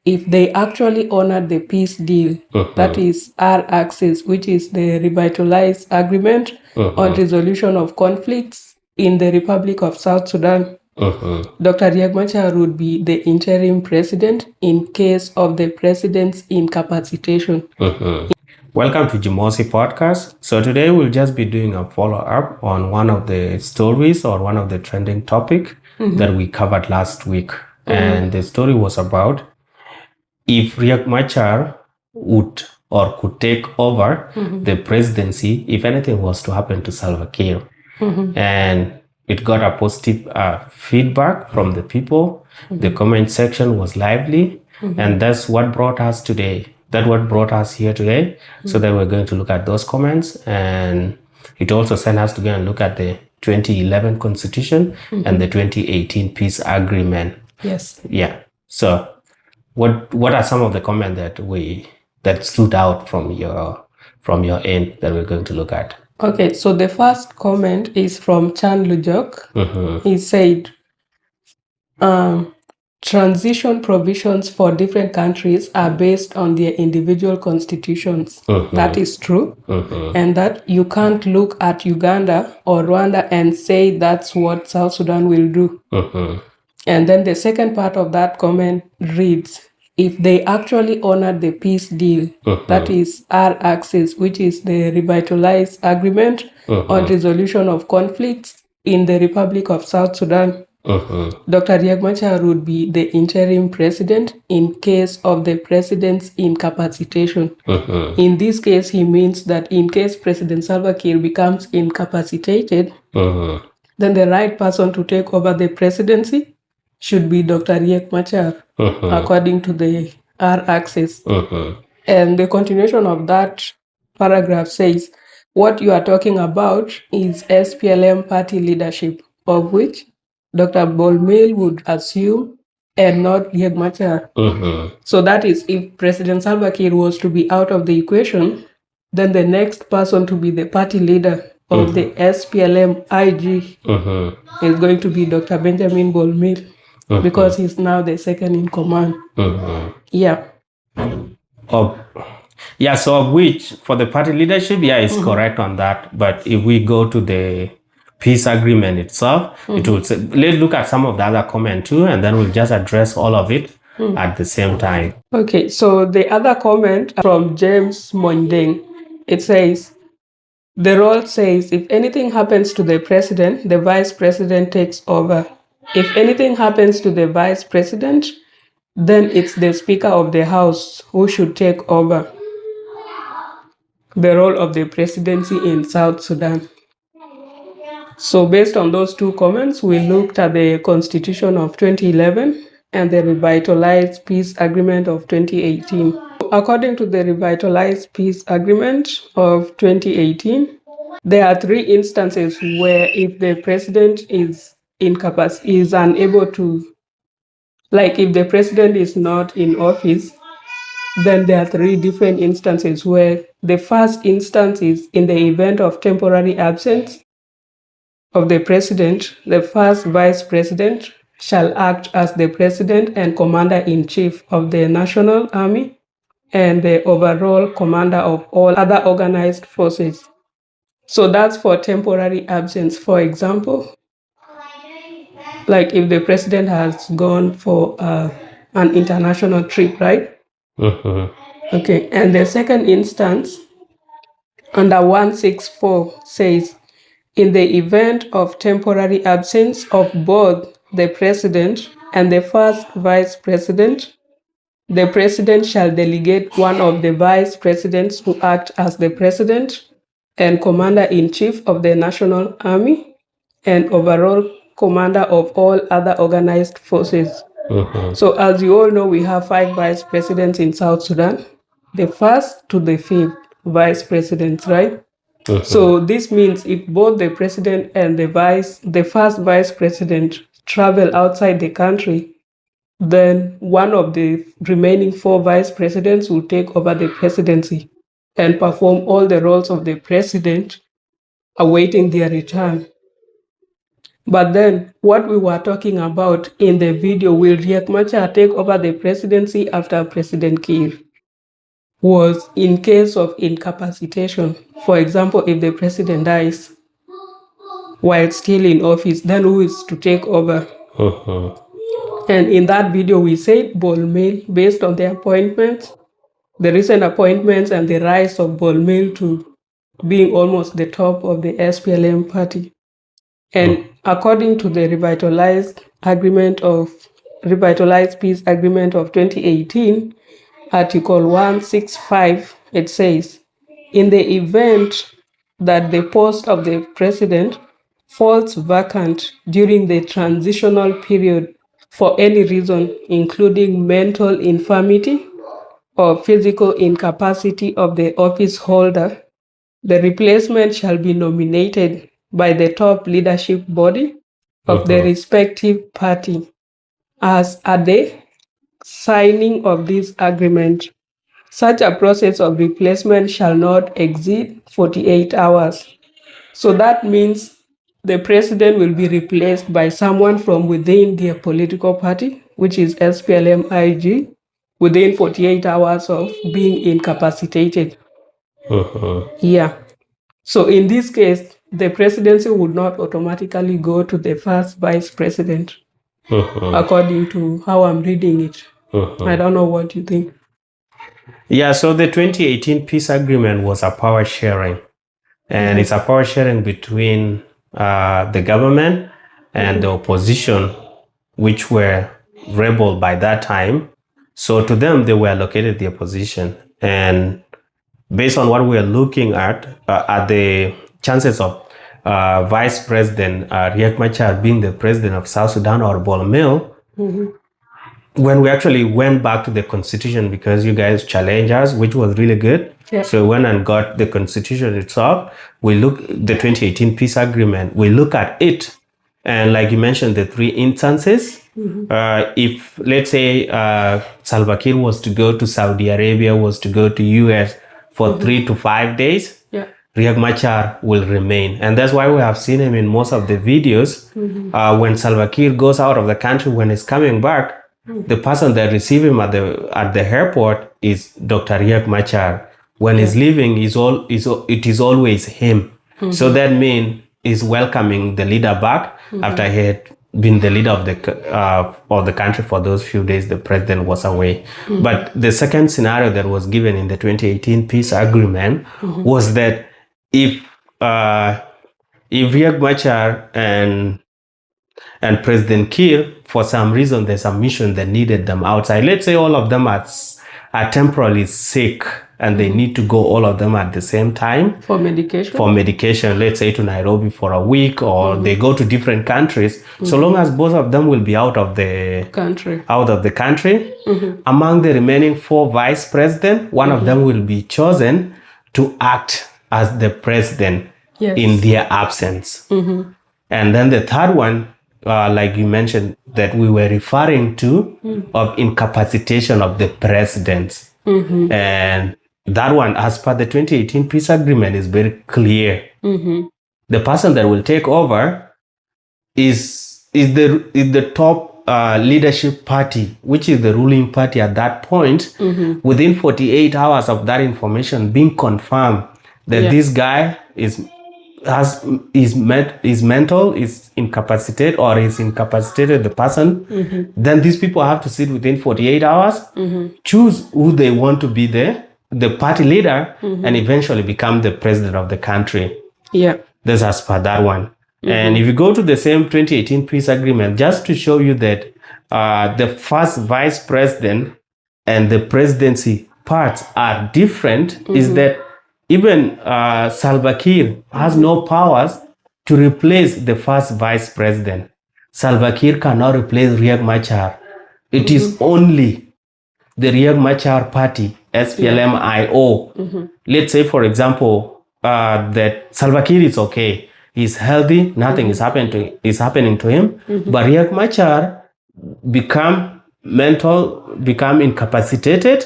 if they actually honor the peace deal, that is R-Arcss, which is the Revitalized Agreement on resolution of conflicts in the Republic of South Sudan, Dr. Riek Machar would be the interim president in case of the president's incapacitation. Welcome to Jimosi podcast. So today we'll just be doing a follow-up on one of the stories or one of the trending topic that we covered last week. And the story was about if Riek Machar would or could take over the presidency if anything was to happen to Salva Kiir. And it got a positive feedback from the people. The comment section was lively, and that's what brought us today. That's what brought us here today. So that we're going to look at those comments, and it also sent us to go and look at the 2011 Constitution and the 2018 Peace Agreement. Yes. Yeah. So, what are some of the comments that stood out from your end that we're going to look at? Okay, so the first comment is from Chan Lujok. He said, transition provisions for different countries are based on their individual constitutions. That is true. And that you can't look at Uganda or Rwanda and say that's what South Sudan will do. And then the second part of that comment reads, if they actually honor the peace deal, that is R-Arcss, which is the Revitalized Agreement on resolution of conflicts in the Republic of South Sudan, Dr. Riek Machar would be the interim president in case of the president's incapacitation. In this case, he means that in case President Salva Kiir becomes incapacitated, then the right person to take over the presidency should be Dr. Riek Machar, according to the R-Arcss. And the continuation of that paragraph says, what you are talking about is SPLM party leadership, of which Dr. Bol Mel would assume and not Riek Machar. So that is, if President Salva Kiir was to be out of the equation, then the next person to be the party leader of the SPLM-IG is going to be Dr. Benjamin Bol Mel, because he's now the second in command. Yeah. So of which, for the party leadership, it's correct on that. But if we go to the peace agreement itself, it will say, let's look at some of the other comment too, and then we'll just address all of it at the same time. Okay, so the other comment from James Mondeng, it says, the rule says if anything happens to the president, the vice president takes over. If anything happens to the vice president, then it's the Speaker of the House who should take over the role of the presidency in South Sudan. So based on those two comments, we looked at the Constitution of 2011 and the Revitalized Peace Agreement of 2018. According to the Revitalized Peace Agreement of 2018, there are three instances where if the president is unable to, like if the president is not in office, then there are three different instances where the first instance is in the event of temporary absence of the president, the first vice president shall act as the president and commander-in-chief of the national army and the overall commander of all other organized forces. So that's for temporary absence. For example, like if the president has gone for an international trip, right? Okay, and the second instance under 164 says, in the event of temporary absence of both the president and the first vice president, the president shall delegate one of the vice presidents to act as the president and commander-in-chief of the national army and overall commander of all other organized forces. So as you all know, we have 5 vice presidents in South Sudan, the first to the 5th vice presidents, right? So this means if both the president and the first vice president travel outside the country, then one of the remaining 4 vice presidents will take over the presidency and perform all the roles of the president, awaiting their return. But then what we were talking about in the video, will Riek Machar take over the presidency after President Kiir, was in case of incapacitation. For example, if the president dies while still in office, then who is to take over? And in that video, we said Bol Mel, based on the appointments, the recent appointments and the rise of Bol Mel to being almost the top of the SPLM party. And according to the Revitalized Peace Agreement of 2018, Article 165, it says, in the event that the post of the president falls vacant during the transitional period for any reason, including mental infirmity or physical incapacity of the office holder, the replacement shall be nominated by the top leadership body of the respective party as at the signing of this agreement. Such a process of replacement shall not exceed 48 hours. So that means the president will be replaced by someone from within their political party, which is SPLM-IG, within 48 hours of being incapacitated. Yeah. So in this case, the presidency would not automatically go to the first vice president, according to how I'm reading it. I don't know what you think. Yeah, so the 2018 peace agreement was a power sharing, and it's a power sharing between the government and the opposition, which were rebel by that time. So to them, they were allocated the opposition, and based on what we are looking at the chances of Vice President Riek Machar being the president of South Sudan or Bol Mel, when we actually went back to the constitution, because you guys challenged us, which was really good. Yeah. So we went and got the constitution itself. We look the 2018 peace agreement. We look at it, and like you mentioned, the three instances. If let's say Salva Kiir was to go to Saudi Arabia, was to go to US for 3 to 5 days, Riek Machar will remain. And that's why we have seen him in most of the videos. When Salva Kiir goes out of the country, when he's coming back, the person that receives him at the airport is Dr. Riek Machar. When he's leaving, it is always him. So that means he's welcoming the leader back after he had been the leader of the country for those few days the president was away. But the second scenario that was given in the 2018 peace agreement was that if Riek Machar and President Kiir, for some reason, there's a mission that needed them outside. Let's say all of them are temporarily sick and they need to go, all of them at the same time. For medication? For medication, let's say to Nairobi for a week, or they go to different countries. So long as both of them will be out of the country. Among the remaining 4 vice presidents, one of them will be chosen to act as the president in their absence. And then the third one, like you mentioned, that we were referring to, of incapacitation of the president. And that one, as per the 2018 peace agreement, is very clear. The person that will take over is the top leadership party, which is the ruling party at that point. Within 48 hours of that information being confirmed that this guy is mental, is incapacitated, or is incapacitated the person, then these people have to sit within 48 hours, choose who they want to be the party leader, and eventually become the president of the country. That's as per that one. And if you go to the same 2018 peace agreement, just to show you that the first vice president and the presidency parts are different, is that even Salva Kiir has no powers to replace the first vice president. Salva Kiir cannot replace Riek Machar. It is only the Riek Machar party, SPLM-IO. Let's say, for example, that Salva Kiir is okay. He's healthy. Nothing is happening to him. But Riek Machar become mental, become incapacitated,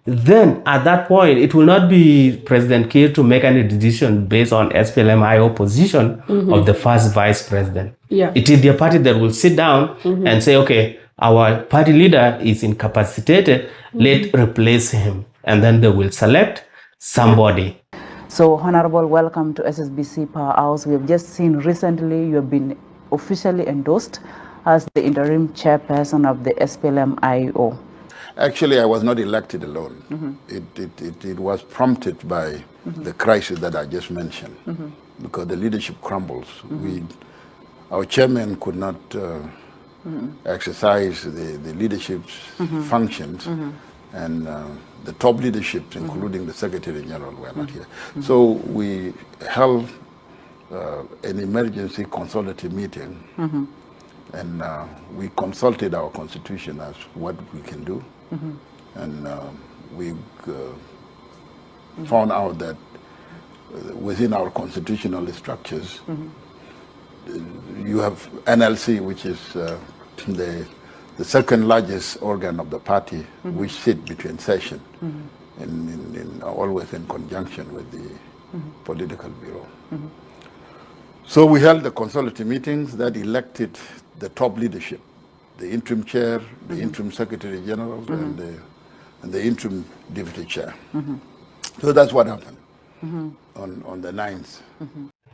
then at that point, it will not be President Kiir to make any decision based on SPLM-IO position of the first vice president. Yeah. It is their party that will sit down and say, okay, our party leader is incapacitated, let's replace him. And then they will select somebody. So, Honorable, welcome to SSBC Power House. We have just seen recently you have been officially endorsed as the interim chairperson of the SPLM-IO. Actually, I was not elected alone. It was prompted by the crisis that I just mentioned, because the leadership crumbles. Our chairman could not exercise the leadership's functions, and the top leaderships, including the Secretary General, were not here. So we held an emergency consultative meeting, and we consulted our constitution as what we can do, and we found out that within our constitutional structures, you have NLC, which is the second largest organ of the party, which sit between session, and always in conjunction with the political bureau. So we held the consultative meetings that elected the top leadership, the interim chair, the interim secretary general, and the interim deputy chair. So that's what happened on the 9th.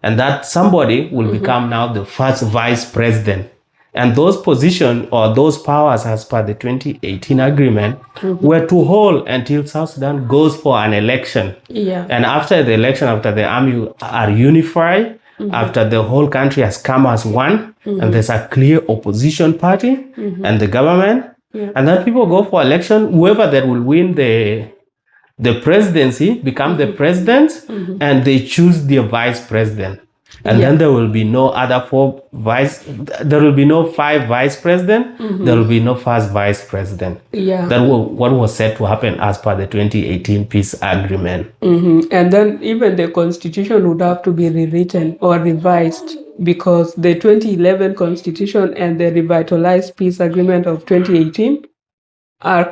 And that somebody will become now the first vice president. And those positions or those powers as per the 2018 agreement were to hold until South Sudan goes for an election. Yeah. And after the election, after the army are unified, after the whole country has come as one, and there's a clear opposition party and the government, and then people go for election, whoever that will win the presidency become the president, and they choose their vice president. And then there will be no other there will be no 5 vice president, there will be no first vice president. Yeah. That was what was said to happen as per the 2018 peace agreement. And then even the constitution would have to be rewritten or revised, because the 2011 constitution and the revitalized peace agreement of 2018 are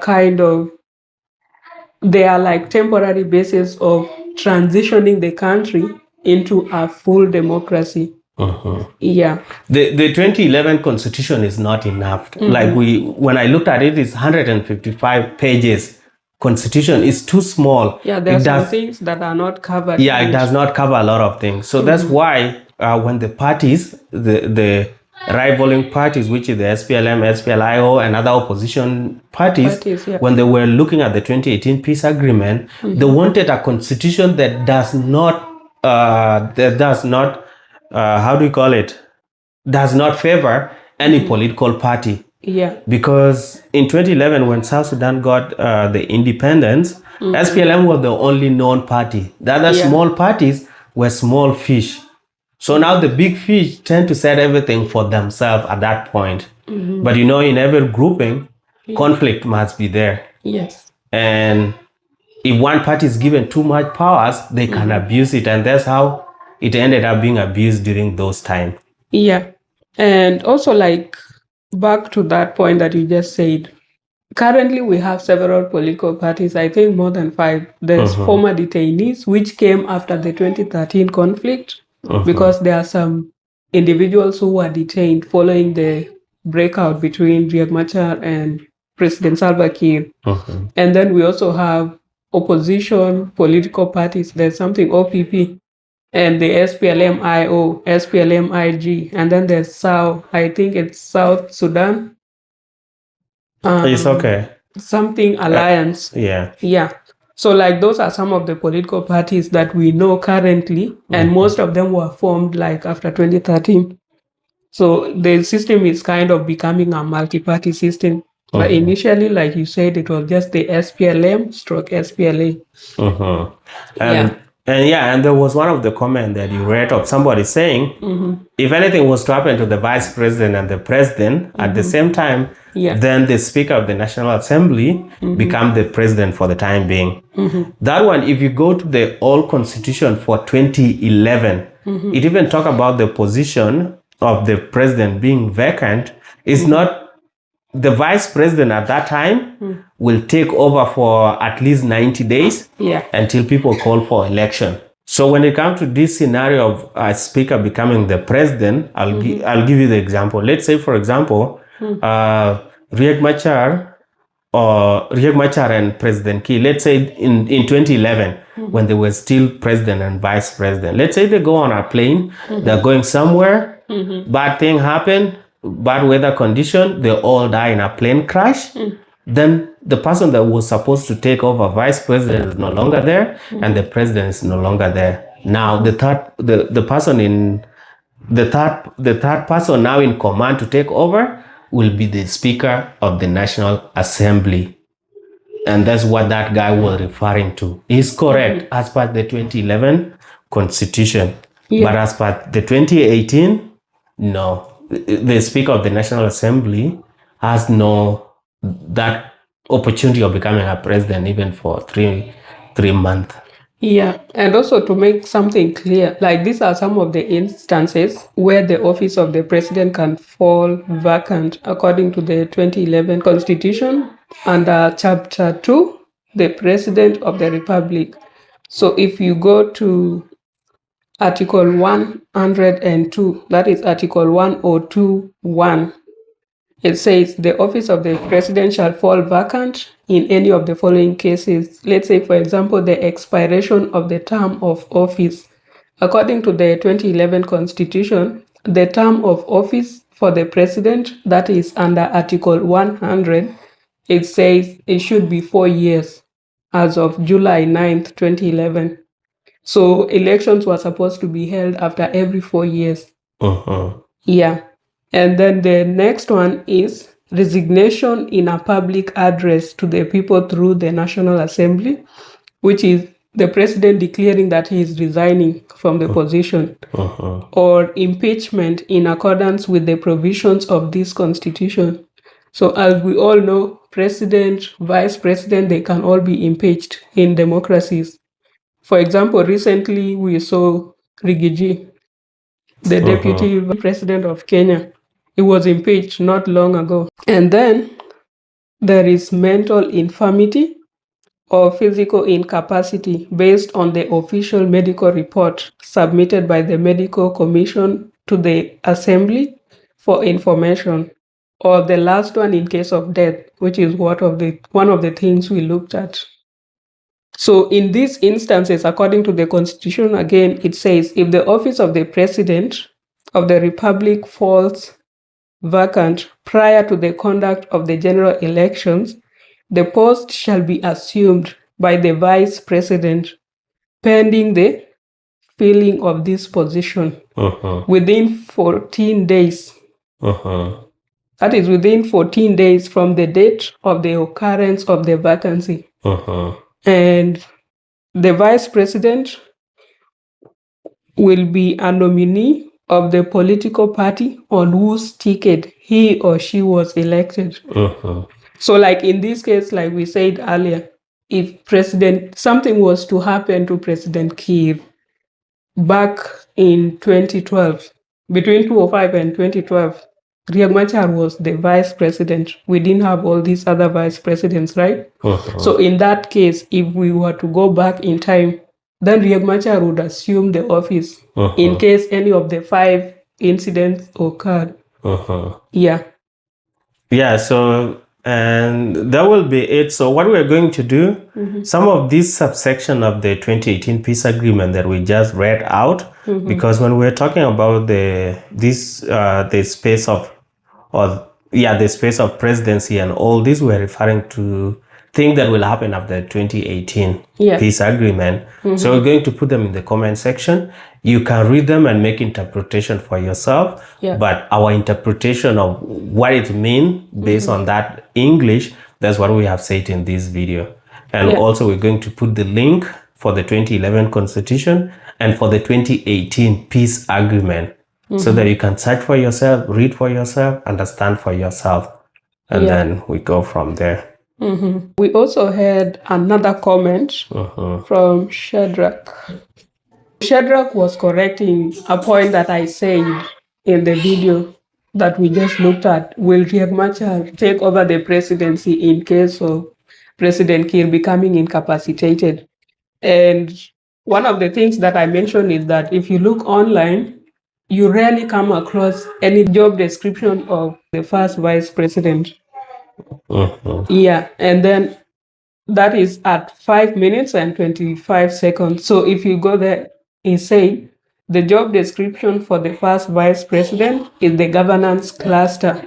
they are like temporary basis of transitioning the country into a full democracy. Yeah. The 2011 constitution is not enough. Like when I looked at it, it's 155 pages. Constitution is too small. Yeah, there are some things that are not covered. Yeah, it does not cover a lot of things. So that's why when the parties, the rivaling parties, which is the SPLM, SPLIO, and other opposition parties, when they were looking at the 2018 peace agreement, they wanted a constitution that does not does not favor any political party. Yeah. Because in 2011, when South Sudan got the independence, SPLM was the only known party. The other small parties were small fish. So now the big fish tend to set everything for themselves at that point. But in every grouping, conflict must be there. Yes. And if one party is given too much powers, they can abuse it. And that's how it ended up being abused during those times. Yeah. And also, like, back to that point that you just said, currently we have several political parties, I think more than 5. There's former detainees, which came after the 2013 conflict, because there are some individuals who were detained following the breakout between Riek Machar and President Salva Kiir. And then we also have opposition political parties. There's something OPP and the SPLM-IO, SPLM-IG, and then there's South Sudan. It's okay. Something alliance. Yeah. So like those are some of the political parties that we know currently, and most of them were formed like after 2013. So the system is kind of becoming a multi-party system. But initially, like you said, it was just the SPLM/SPLA. And there was one of the comments that you read of somebody saying, if anything was to happen to the vice president and the president at the same time, then the Speaker of the National Assembly become the president for the time being. That one, if you go to the old constitution for 2011, it even talk about the position of the president being vacant. It's not the vice president at that time will take over for at least 90 days until people call for election. So when it comes to this scenario of a speaker becoming the president, I'll give you the example. Let's say, for example, Riek Machar and President Kiir, let's say in 2011, when they were still president and vice president. Let's say they go on a plane, they're going somewhere, bad thing happened, bad weather condition, they all die in a plane crash. Then the person that was supposed to take over vice president is no longer there, and the president is no longer there. Now the third person now in command to take over will be the Speaker of the National Assembly. And that's what that guy was referring to. He's correct as per the 2011 Constitution. But as per the 2018, no. The Speaker of the National Assembly has no that opportunity of becoming a president even for three months. Yeah, and also to make something clear, like these are some of the instances where the office of the president can fall vacant according to the 2011 Constitution under Chapter 2, the President of the Republic. So if you go to Article 102, that is Article 102.1, it says the office of the president shall fall vacant in any of the following cases. Let's say, for example, the expiration of the term of office. According to the 2011 Constitution, the term of office for the president, that is under Article 100, it says it should be 4 years as of July 9th, 2011. So elections were supposed to be held after every 4 years. Yeah. And then the next one is resignation in a public address to the people through the National Assembly, which is the president declaring that he is resigning from the position, or impeachment in accordance with the provisions of this Constitution. So as we all know, president, vice president, they can all be impeached in democracies. For example, recently we saw Rigiji, the deputy president of Kenya. He was impeached not long ago. And then there is mental infirmity or physical incapacity based on the official medical report submitted by the Medical Commission to the Assembly for information, or the last one in case of death, which is one of the things we looked at. So in these instances, according to the Constitution, again, it says if the office of the President of the Republic falls vacant prior to the conduct of the general elections, the post shall be assumed by the Vice President pending the filling of this position within 14 days. That is within 14 days from the date of the occurrence of the vacancy. And the Vice President will be a nominee of the political party on whose ticket he or she was elected. So like in this case, like we said earlier, if something was to happen to President Kiir back in 2012, between 2005 and 2012, Riek Machar was the vice president. We didn't have all these other vice presidents, right? So in that case, if we were to go back in time, then Riek Machar would assume the office in case any of the 5 incidents occurred. Yeah, so and that will be it. So what we're going to do, some of this subsection of the 2018 peace agreement that we just read out, because when we're talking about the space of presidency and all this, we're referring to things that will happen after the 2018 peace agreement. So we're going to put them in the comment section. You can read them and make interpretation for yourself. But our interpretation of what it means based on that English, that's what we have said in this video. And also we're going to put the link for the 2011 Constitution and for the 2018 peace agreement, so that you can search for yourself, read for yourself, understand for yourself. And then we go from there. We also had another comment from Shadrach. Shadrach was correcting a point that I said in the video. that we just looked at. Will Riek Machar take over the presidency in case of President Kiir becoming incapacitated? And one of the things that I mentioned is that if you look online, you rarely come across any job description of the first vice president. Yeah, and then that is at 5 minutes and 25 seconds. So if you go there, it say the job description for the first vice president is the governance cluster.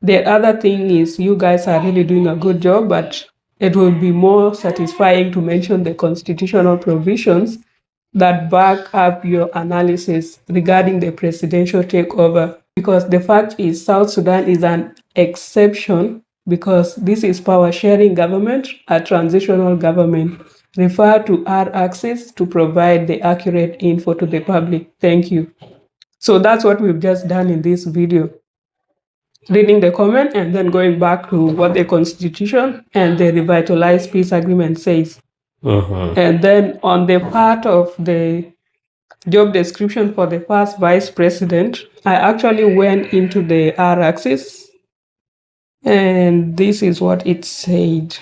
The other thing is you guys are really doing a good job, but it will be more satisfying to mention the constitutional provisions that back up your analysis regarding the presidential takeover. Because the fact is South Sudan is an exception because this is power sharing government, a transitional government. Refer to R-Arcss to provide the accurate info to the public. Thank you. So that's what we've just done in this video. Reading the comment and then going back to what the Constitution and the Revitalized Peace Agreement says. And then on the part of the job description for the first vice president, I actually went into the R-Arcss, and this is what it said.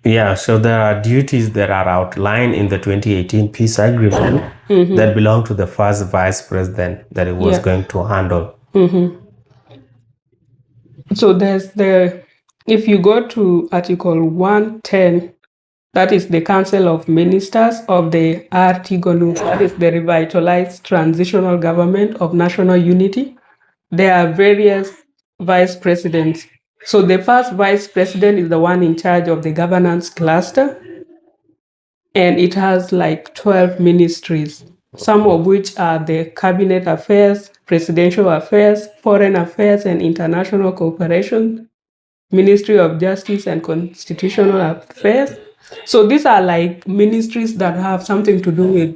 Yeah, so there are duties that are outlined in the 2018 peace agreement that belong to the first vice president that it was going to handle. So there's if you go to Article 110, that is the Council of Ministers of the Artigonu, that is the Revitalized Transitional Government of National Unity. There are various vice presidents. So the first vice president is the one in charge of the governance cluster, and it has like 12 ministries, some of which are the cabinet affairs, presidential affairs, foreign affairs and international cooperation, Ministry of Justice and Constitutional Affairs. So these are like ministries that have something to do with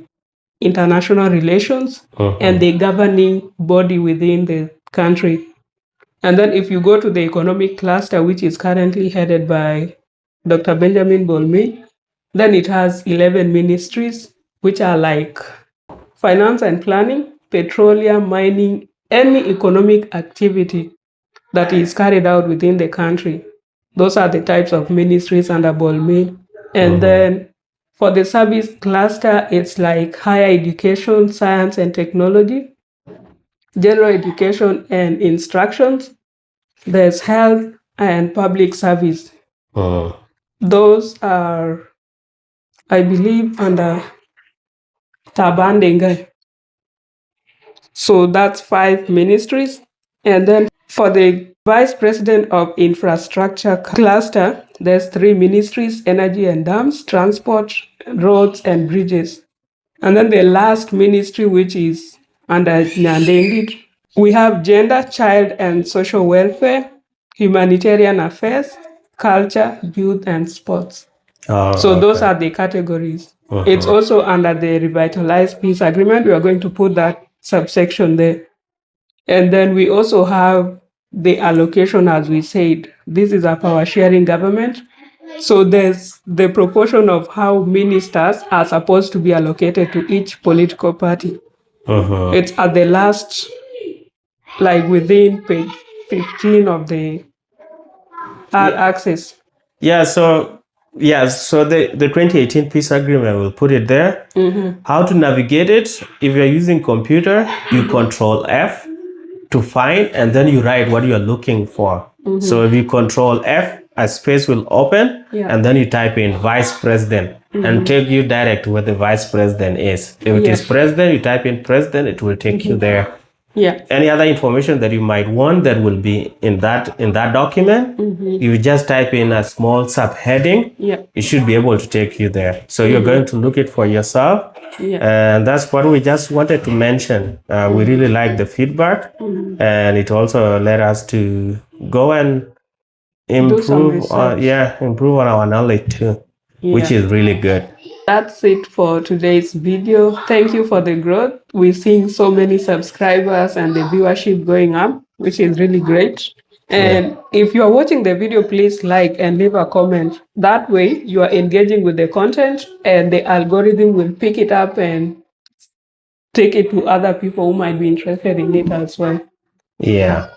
international relations and the governing body within the country. And then if you go to the economic cluster, which is currently headed by Dr. Benjamin Bol Mel, then it has 11 ministries, which are like finance and planning, petroleum, mining, any economic activity that is carried out within the country. Those are the types of ministries under Bol Mel. And then for the service cluster, it's like higher education, science and technology, general education and instructions. There's health and public service. Those are, I believe, under Tabandengai. So that's 5 ministries. And then for the Vice President of Infrastructure cluster, there's 3 ministries: energy and dams, transport, roads and bridges. And then the last ministry, which is under Nyandengit, we have gender, child and social welfare, humanitarian affairs, culture, youth and sports. So those are the categories. It's also under the Revitalized Peace Agreement. We are going to put that subsection there. And then we also have the allocation, as we said. This is a power sharing government. So there's the proportion of how ministers are supposed to be allocated to each political party. It's at the last, like within page 15 of the R-Arcss. So the 2018 peace agreement will put it there. How to navigate it: if you're using computer, you control F to find, and then you write what you're looking for. So if you control F, a space will open, and then you type in vice president and take you direct to where the vice president is. If it is president, you type in president, it will take you there. Any other information that you might want that will be in that document, you just type in a small subheading, it should be able to take you there. So you're going to look it for yourself. And that's what we just wanted to mention. We really like the feedback, and it also led us to go and improve on our knowledge too, which is really good. That's it for today's video. Thank you for the growth. We're seeing so many subscribers and the viewership going up, which is really great. And if you are watching the video, please like and leave a comment. That way you are engaging with the content and the algorithm will pick it up and take it to other people who might be interested in it as well. Yeah.